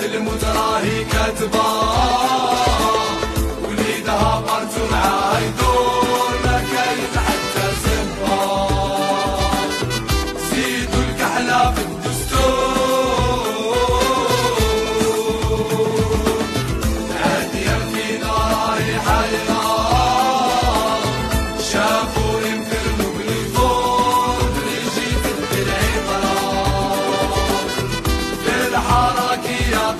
المتراهي كاتبة وليدها قرت معاها يدور ما كاين حتى زبار. زيدوا الكحلة في الدستور هادية فينا راهي حايرة شافوا ينفرنوا بالفور ريجي في الدرع طرا في الحركية